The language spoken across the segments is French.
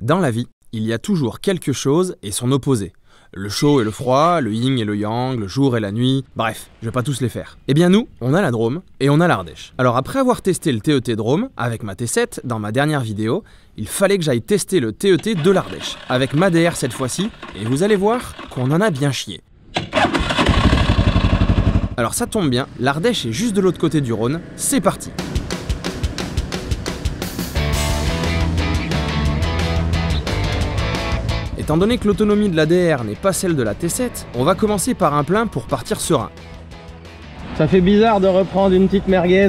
Dans la vie, il y a toujours quelque chose et son opposé. Le chaud et le froid, le yin et le yang, le jour et la nuit, bref, je vais pas tous les faire. Eh bien nous, on a la Drôme et on a l'Ardèche. Alors après avoir testé le TET Drôme, avec ma T7, dans ma dernière vidéo, il fallait que j'aille tester le TET de l'Ardèche, avec ma DR cette fois-ci, et vous allez voir qu'on en a bien chié. Alors ça tombe bien, l'Ardèche est juste de l'autre côté du Rhône, c'est parti. Étant donné que l'autonomie de la DR n'est pas celle de la T7, on va commencer par un plein pour partir serein. Ça fait bizarre de reprendre une petite merguez.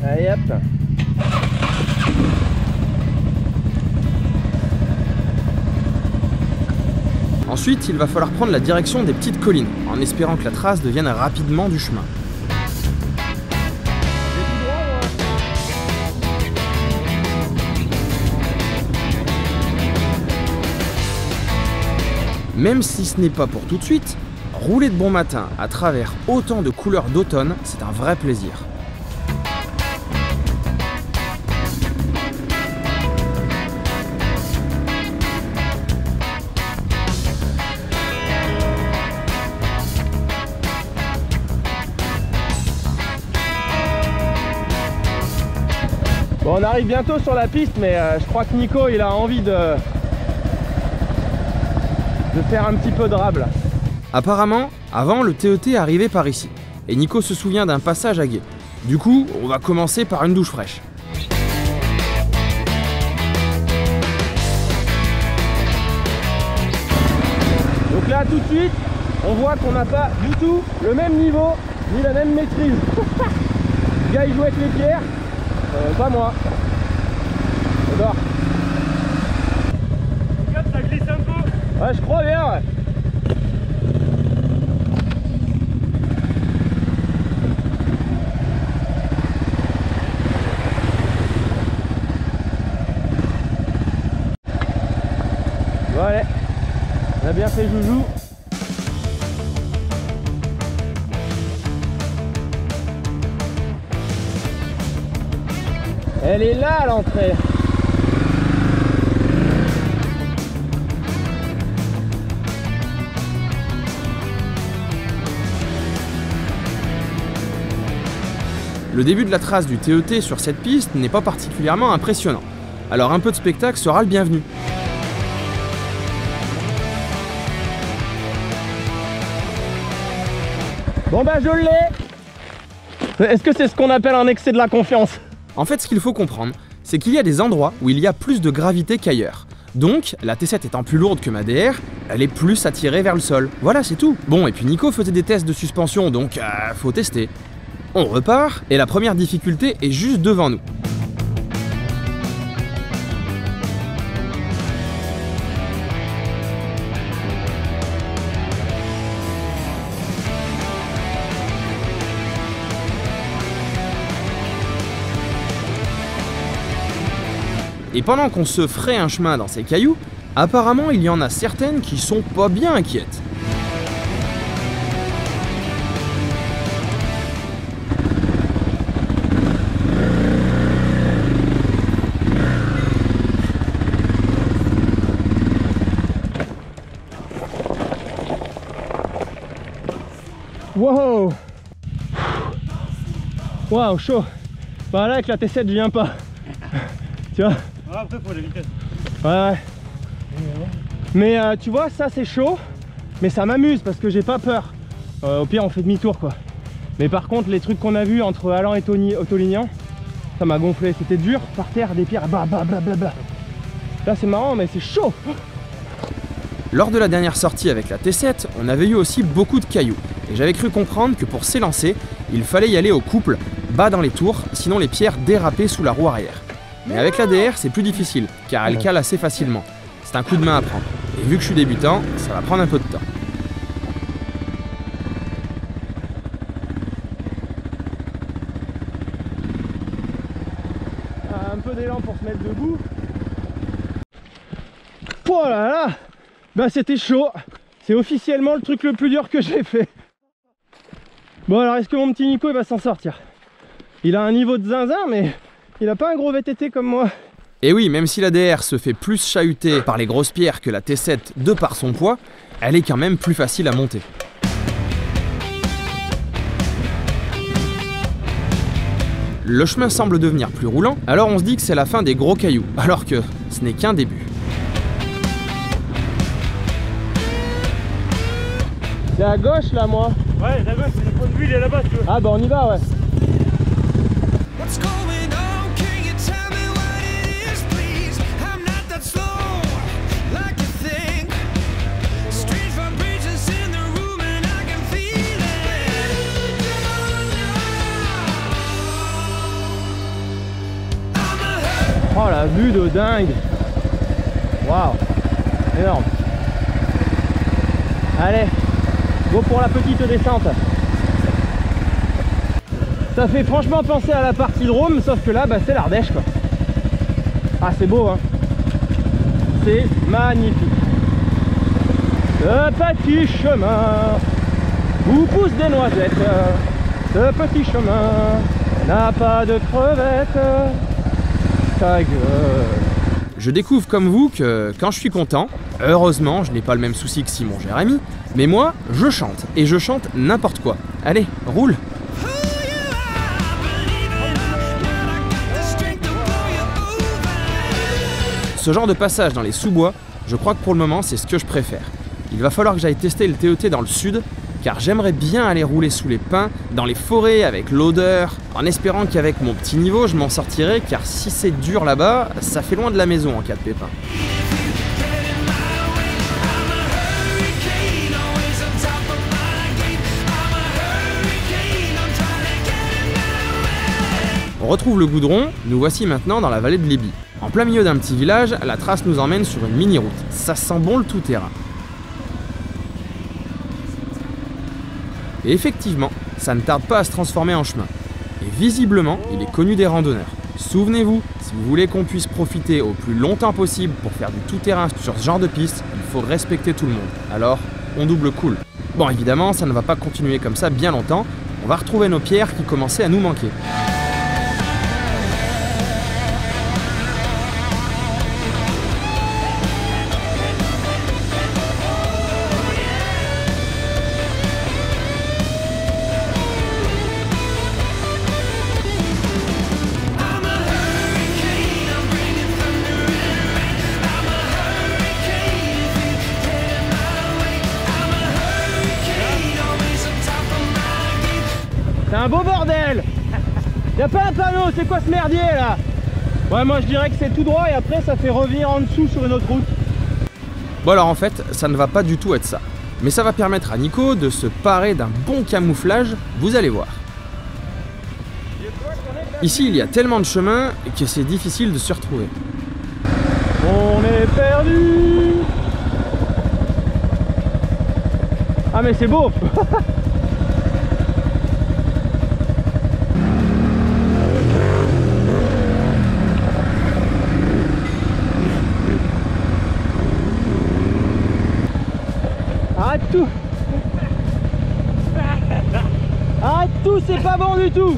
Allez hop. Ensuite, il va falloir prendre la direction des petites collines, en espérant que la trace devienne rapidement du chemin. Même si ce n'est pas pour tout de suite, rouler de bon matin à travers autant de couleurs d'automne, c'est un vrai plaisir. Bon, on arrive bientôt sur la piste, mais je crois que Nico il a envie de faire un petit peu de rable. Apparemment, avant le TET arrivait par ici, et Nico se souvient d'un passage à gué. Du coup, on va commencer par une douche fraîche. Donc là tout de suite, on voit qu'on n'a pas du tout le même niveau, ni la même maîtrise. Le gars il joue avec les pierres, pas moi. J'adore. Regarde, ça glisse un peu. Ouais, je crois bien, ouais. Bon, allez, on a bien fait joujou. Elle est là à l'entrée. Le début de la trace du TET sur cette piste n'est pas particulièrement impressionnant, alors un peu de spectacle sera le bienvenu. Bon bah je l'ai. Est-ce que c'est ce qu'on appelle un excès de la confiance? En fait, ce qu'il faut comprendre, c'est qu'il y a des endroits où il y a plus de gravité qu'ailleurs. Donc, la T7 étant plus lourde que ma DR, elle est plus attirée vers le sol. Voilà, c'est tout. Bon, et puis Nico faisait des tests de suspension, donc faut tester. On repart, et la première difficulté est juste devant nous. Et pendant qu'on se ferait un chemin dans ces cailloux, apparemment il y en a certaines qui sont pas bien inquiètes. Wow! Waouh, chaud! Bah là avec la T7 je viens pas. Tu vois? Ah, après faut la vitesse. Ouais. Mais tu vois, ça c'est chaud, mais ça m'amuse parce que j'ai pas peur. Au pire on fait demi-tour quoi. Mais par contre les trucs qu'on a vus entre Allan et Autolignan, ça m'a gonflé. C'était dur, par terre, des pierres, blablabla. Là c'est marrant mais c'est chaud. Lors de la dernière sortie avec la T7, on avait eu aussi beaucoup de cailloux. Et j'avais cru comprendre que pour s'élancer, il fallait y aller au couple, bas dans les tours, sinon les pierres dérapaient sous la roue arrière. Mais avec la DR, c'est plus difficile, car elle cale assez facilement. C'est un coup de main à prendre. Et vu que je suis débutant, ça va prendre un peu de temps. Un peu d'élan pour se mettre debout. Oh là là! Bah c'était chaud. C'est officiellement le truc le plus dur que j'ai fait. Bon alors est-ce que mon petit Nico il va s'en sortir? Il a un niveau de zinzin, mais il a pas un gros VTT comme moi. Et oui, même si la DR se fait plus chahuter par les grosses pierres que la T7 de par son poids, elle est quand même plus facile à monter. Le chemin semble devenir plus roulant, alors on se dit que c'est la fin des gros cailloux, alors que ce n'est qu'un début. C'est à gauche là, moi. Ouais, la gauche, c'est le point de vue, il est là-bas, tu veux. Ah bah on y va, ouais. Oh la vue de dingue. Waouh, énorme. Allez, go pour la petite descente. Ça fait franchement penser à la partie Drôme, sauf que là, bah, c'est l'Ardèche quoi. Ah, c'est beau, hein. C'est magnifique. Ce petit chemin où poussent des noisettes. Ce petit chemin n'a pas de crevettes. Ta gueule. Je découvre comme vous que quand je suis content, heureusement je n'ai pas le même souci que Simon Jérémy, mais moi je chante, et je chante n'importe quoi. Allez, roule! Ce genre de passage dans les sous-bois, je crois que pour le moment c'est ce que je préfère. Il va falloir que j'aille tester le TET dans le sud, car j'aimerais bien aller rouler sous les pins, dans les forêts avec l'odeur, en espérant qu'avec mon petit niveau je m'en sortirai, car si c'est dur là-bas, ça fait loin de la maison en cas de pépin. On retrouve le goudron, nous voici maintenant dans la vallée de Léby. En plein milieu d'un petit village, la trace nous emmène sur une mini-route. Ça sent bon le tout-terrain. Et effectivement, ça ne tarde pas à se transformer en chemin. Et visiblement, il est connu des randonneurs. Souvenez-vous, si vous voulez qu'on puisse profiter au plus longtemps possible pour faire du tout-terrain sur ce genre de piste, il faut respecter tout le monde. Alors, on double cool. Bon, évidemment, ça ne va pas continuer comme ça bien longtemps. On va retrouver nos pierres qui commençaient à nous manquer. C'est un beau bordel. Y'a pas un panneau, c'est quoi ce merdier là? Ouais, moi je dirais que c'est tout droit et après ça fait revenir en dessous sur une autre route. Bon alors en fait, ça ne va pas du tout être ça. Mais ça va permettre à Nico de se parer d'un bon camouflage, vous allez voir. Ici, il y a tellement de chemins que c'est difficile de se retrouver. On est perdu. Ah mais c'est beau. Arrête tout. Arrête tout, c'est pas bon du tout.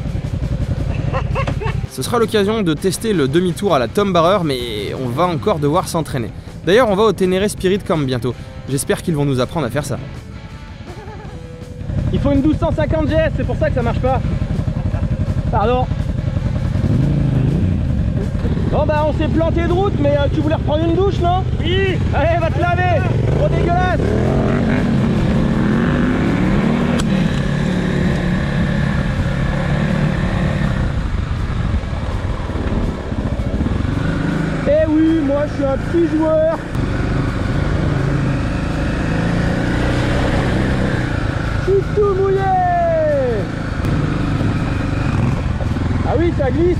Ce sera l'occasion de tester le demi-tour à la Tom Barrer, mais on va encore devoir s'entraîner. D'ailleurs, on va au Ténéré Spirit Camp bientôt. J'espère qu'ils vont nous apprendre à faire ça. Il faut une 1250 GS, c'est pour ça que ça marche pas. Pardon. Bon bah on s'est planté de route, mais tu voulais reprendre une douche, non? Oui. Allez, va te laver. Trop dégueulasse. Eh oui, moi je suis un petit joueur. Je suis tout mouillé. Ah oui, ça glisse.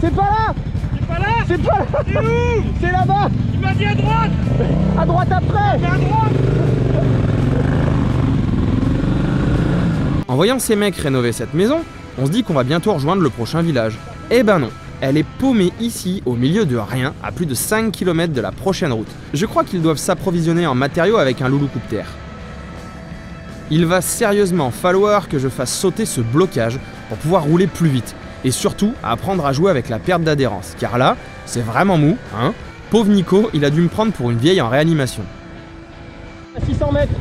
C'est pas là. C'est pas là. C'est pas là. C'est où? C'est là-bas. Il m'a dit à droite. À droite après. Mais à droite. En voyant ces mecs rénover cette maison, on se dit qu'on va bientôt rejoindre le prochain village. Eh ben non, elle est paumée ici, au milieu de rien, à plus de 5 km de la prochaine route. Je crois qu'ils doivent s'approvisionner en matériaux avec un louloucoptère. Il va sérieusement falloir que je fasse sauter ce blocage pour pouvoir rouler plus vite. Et surtout, à apprendre à jouer avec la perte d'adhérence, car là, c'est vraiment mou, hein. Pauvre Nico, il a dû me prendre pour une vieille en réanimation. À 600 mètres.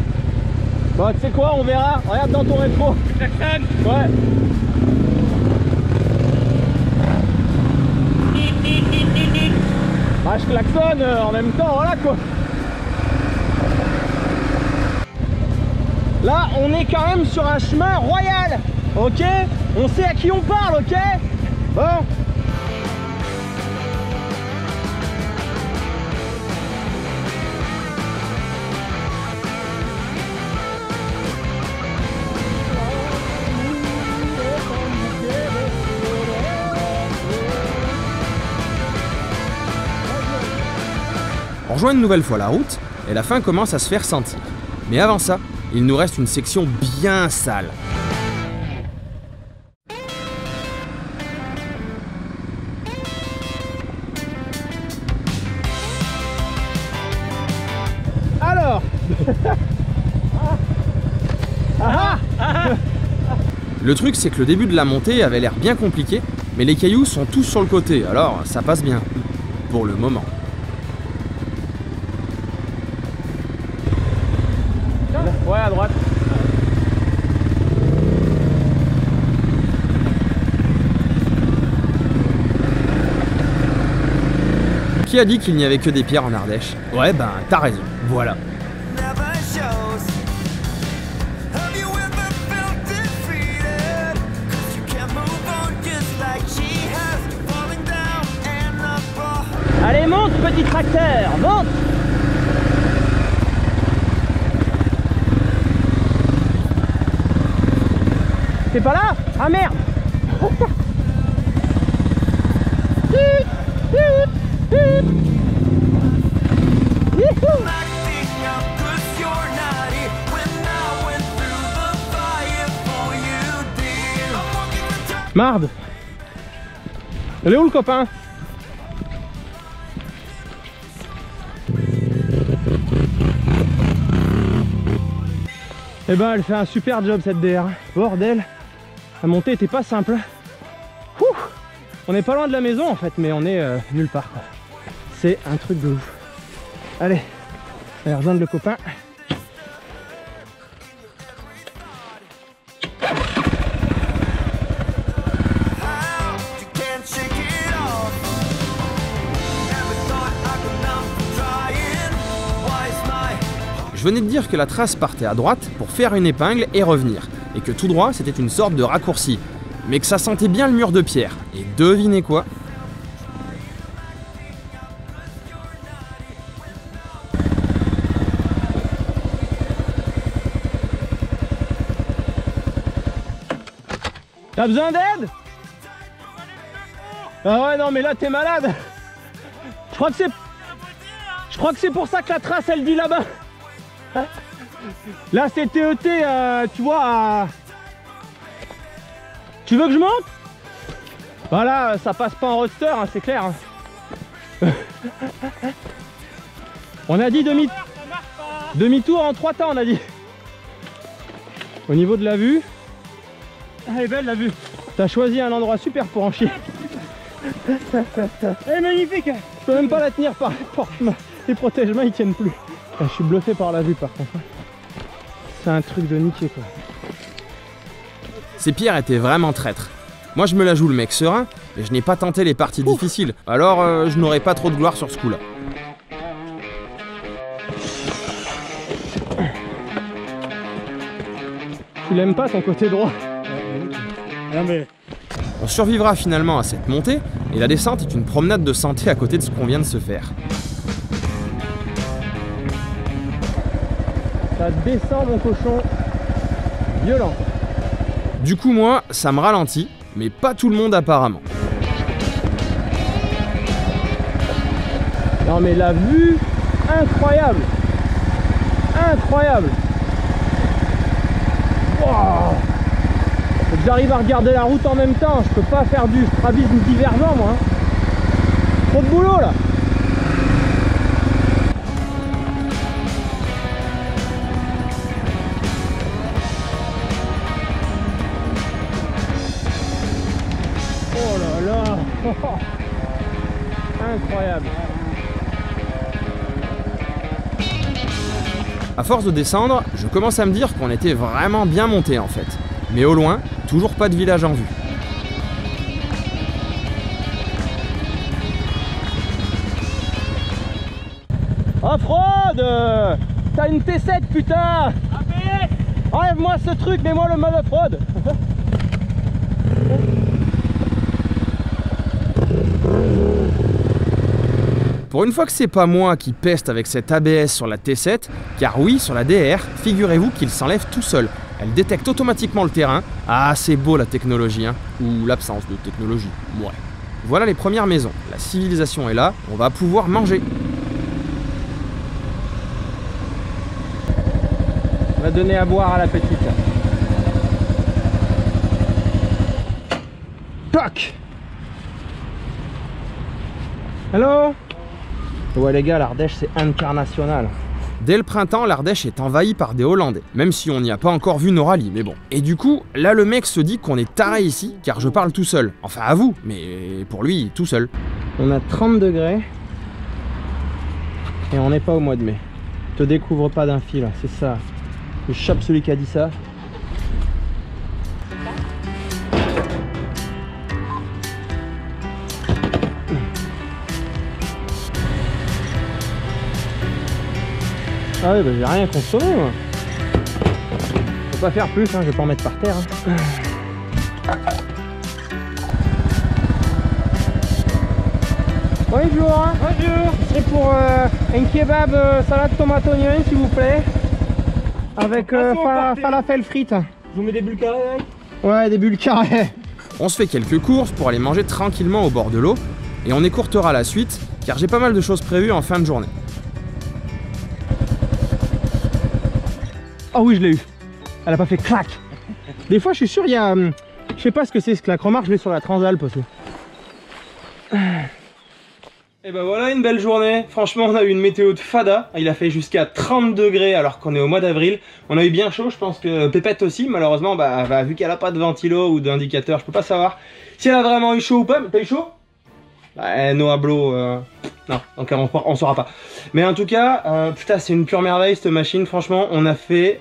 Bon, tu sais quoi, on verra. Regarde dans ton rétro. Klaxon. Ouais. Bah, je klaxonne en même temps, voilà quoi. Là, on est quand même sur un chemin royal, ok? On sait à qui on parle, ok? Bon. On rejoint une nouvelle fois la route, et la fin commence à se faire sentir. Mais avant ça, il nous reste une section bien sale. Alors. Le truc, c'est que le début de la montée avait l'air bien compliqué, mais les cailloux sont tous sur le côté, alors ça passe bien. Pour le moment. Ouais, à droite. Qui a dit qu'il n'y avait que des pierres en Ardèche? Ouais, ben, t'as raison, voilà. Allez, monte, petit tracteur, monte! T'es pas là? Ah merde! Marde! Elle est où le copain? Eh ben elle fait un super job cette DR. Bordel! La montée était pas simple. Ouh, on n'est pas loin de la maison en fait, mais on est nulle part. C'est un truc de ouf. Allez, allez rejoindre le copain. Je venais de dire que la trace partait à droite pour faire une épingle et revenir, et que tout droit c'était une sorte de raccourci, mais que ça sentait bien le mur de pierre. Et devinez quoi? T'as besoin d'aide? Ah ouais non mais là t'es malade. Je crois que c'est pour ça que la trace elle dit là-bas. Là c'est TET, tu vois. Tu veux que je monte? Voilà, ça passe pas en roadster, hein, c'est clair. On a dit demi-tour en 3 temps, on a dit. Au niveau de la vue. Elle est belle la vue. T'as choisi un endroit super pour en chier. Elle est magnifique. Je peux même pas la tenir par les protège-mains ils tiennent plus. Je suis bluffé par la vue par contre. C'est un truc de niquer quoi. Ces pierres étaient vraiment traîtres. Moi je me la joue le mec serein, mais je n'ai pas tenté les parties difficiles, alors je n'aurai pas trop de gloire sur ce coup-là. Tu l'aimes pas ton côté droit? Non mais... On survivra finalement à cette montée, et la descente est une promenade de santé à côté de ce qu'on vient de se faire. Ça descend mon cochon. Violent. Du coup moi, ça me ralentit, mais pas tout le monde apparemment. Non mais la vue, incroyable. Incroyable. Wow. Faut que j'arrive à regarder la route en même temps. Je peux pas faire du strabisme divergent moi. Trop de boulot là. Incroyable. À force de descendre, je commence à me dire qu'on était vraiment bien monté en fait. Mais au loin, toujours pas de village en vue. Oh Fraude, t'as une T7 putain. Enlève-moi ce truc, mets-moi le mode fraude. Pour une fois que c'est pas moi qui peste avec cette ABS sur la T7, car oui, sur la DR, figurez-vous qu'il s'enlève tout seul. Elle détecte automatiquement le terrain. Ah, c'est beau la technologie, hein. Ou l'absence de technologie, ouais. Voilà les premières maisons. La civilisation est là, on va pouvoir manger. On va donner à boire à la petite. Toc. Hello. Ouais les gars, l'Ardèche c'est international. Dès le printemps, l'Ardèche est envahie par des Hollandais, même si on n'y a pas encore vu nos rallyes, mais bon. Et du coup, là le mec se dit qu'on est taré ici, car je parle tout seul. Enfin à vous, mais pour lui, tout seul. On a 30 degrés et on n'est pas au mois de mai. Te découvre pas d'un fil, c'est ça. Je chope celui qui a dit ça. Ah oui, bah j'ai rien consommé moi. Faut pas faire plus, hein, je vais pas en mettre par terre. Hein. Bonjour. Bonjour. Ce serait pour un kebab salade tomate oignon s'il vous plaît. Avec falafel frites. Je vous mets des bulles carrées avec. Ouais, des bulles carrées. On se fait quelques courses pour aller manger tranquillement au bord de l'eau, et on écourtera la suite, car j'ai pas mal de choses prévues en fin de journée. Oh oui, je l'ai eu. Elle a pas fait clac. Des fois, je suis sûr, il y a... je sais pas ce que c'est ce clac. Remarque, je vais sur la Transalp aussi. Et ben voilà une belle journée. Franchement, on a eu une météo de fada. Il a fait jusqu'à 30 degrés alors qu'on est au mois d'avril. On a eu bien chaud, je pense que Pépette aussi. Malheureusement, bah vu qu'elle a pas de ventilo ou d'indicateur, je peux pas savoir si elle a vraiment eu chaud ou pas. Mais t'as eu chaud? Bah, no hablo. Non, donc on saura pas. Mais en tout cas, putain, c'est une pure merveille cette machine. Franchement, on a fait.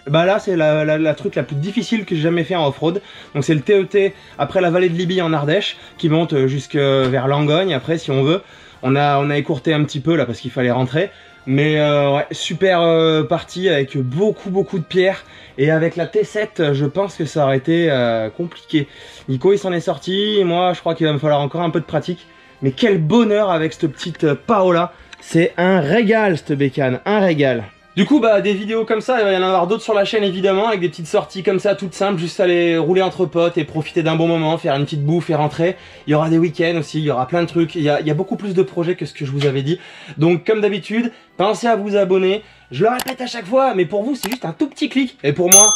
Bah là, c'est la truc la plus difficile que j'ai jamais fait en off-road. Donc c'est le TET après la vallée de Libye en Ardèche, qui monte jusque vers Langogne. Après, si on veut, on a écourté un petit peu là parce qu'il fallait rentrer. Mais ouais, super partie avec beaucoup de pierres. Et avec la T7, je pense que ça aurait été compliqué. Nico, il s'en est sorti. Et moi, je crois qu'il va me falloir encore un peu de pratique. Mais quel bonheur avec cette petite Paola. C'est un régal cette bécane, un régal. Du coup, bah des vidéos comme ça, il va y en avoir d'autres sur la chaîne évidemment, avec des petites sorties comme ça, toutes simples, juste aller rouler entre potes et profiter d'un bon moment, faire une petite bouffe et rentrer. Il y aura des week-ends aussi, il y aura plein de trucs, il y a beaucoup plus de projets que ce que je vous avais dit. Donc comme d'habitude, pensez à vous abonner. Je le répète à chaque fois, mais pour vous c'est juste un tout petit clic. Et pour moi,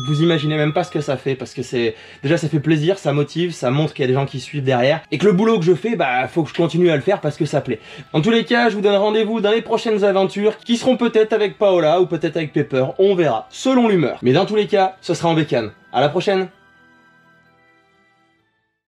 vous imaginez même pas ce que ça fait, parce que c'est déjà ça fait plaisir, ça motive, ça montre qu'il y a des gens qui suivent derrière. Et que le boulot que je fais, bah faut que je continue à le faire parce que ça plaît. En tous les cas, je vous donne rendez-vous dans les prochaines aventures qui seront peut-être avec Paola ou peut-être avec Pepper, on verra, selon l'humeur. Mais dans tous les cas, ce sera en bécane. À la prochaine!